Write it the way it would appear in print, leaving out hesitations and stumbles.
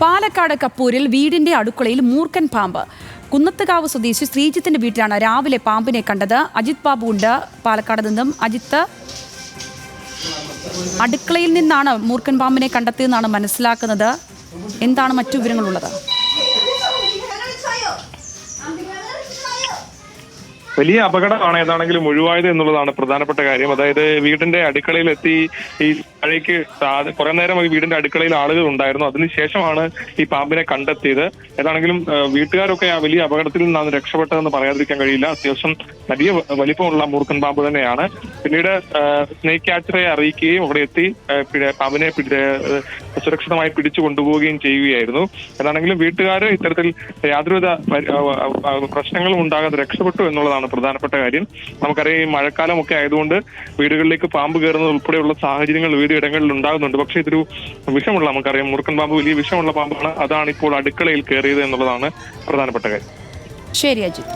പാലക്കാട് കപ്പൂരിൽ വീടിന്റെ അടുക്കളയിൽ മൂർഖൻ പാമ്പ്. കുന്നത്തുകാവ് സ്വദേശി ശ്രീജിത്തിന്റെ വീട്ടിലാണ് രാവിലെ പാമ്പിനെ കണ്ടത്. അജിത് ബാബു ഉണ്ട് പാലക്കാട് നിന്നും. അജിത്ത്, അടുക്കളയിൽ നിന്നാണ് മൂർഖൻ പാമ്പിനെ കണ്ടെത്തിയെന്നാണ് മനസ്സിലാക്കുന്നത്. എന്താണ് മറ്റു വിവരങ്ങളുള്ളത്? വലിയ അപകടമാണ് ഏതാണെങ്കിലും ഒഴിവായത് എന്നുള്ളതാണ് പ്രധാനപ്പെട്ട കാര്യം. അതായത് വീടിന്റെ അടുക്കളയിലെത്തി ഈ താഴേക്ക് കുറെ നേരം ഈ വീടിന്റെ അടുക്കളയിൽ ആളുകൾ ഉണ്ടായിരുന്നു. അതിനുശേഷമാണ് ഈ പാമ്പിനെ കണ്ടെത്തിയത്. ഏതാണെങ്കിലും വീട്ടുകാരൊക്കെ ആ വലിയ അപകടത്തിൽ നിന്നാണ് രക്ഷപ്പെട്ടതെന്ന് പറയാതിരിക്കാൻ കഴിയില്ല. അത്യാവശ്യം വലിയ വലിപ്പമുള്ള മൂർഖൻ പാമ്പ് തന്നെയാണ്. പിന്നീട് സ്നേക്ക് ക്യാച്ചറെ അറിയിക്കുകയും അവിടെ എത്തി പാമ്പിനെ സുരക്ഷിതമായി പിടിച്ചു കൊണ്ടുപോവുകയും ചെയ്യുകയായിരുന്നു. ഏതാണെങ്കിലും വീട്ടുകാർ ഇത്തരത്തിൽ യാതൊരുവിധ പ്രശ്നങ്ങളും ഉണ്ടാകാതെ രക്ഷപ്പെട്ടു എന്നുള്ളതാണ് പ്രധാനപ്പെട്ട കാര്യം. നമുക്കറിയാം, ഈ മഴക്കാലമൊക്കെ ആയതുകൊണ്ട് വീടുകളിലേക്ക് പാമ്പ് കയറുന്നത് ഉൾപ്പെടെയുള്ള സാഹചര്യങ്ങൾ വിവിധ ഇടങ്ങളിൽ ഉണ്ടാകുന്നുണ്ട്. പക്ഷേ ഇതൊരു വിഷമുള്ള, നമുക്കറിയാം മൂർഖൻ പാമ്പ് വലിയ വിഷമുള്ള പാമ്പാണ്. അതാണ് ഇപ്പോൾ അടുക്കളയിൽ കയറിയത് എന്നുള്ളതാണ് പ്രധാനപ്പെട്ട കാര്യം. ശരി അജിത്.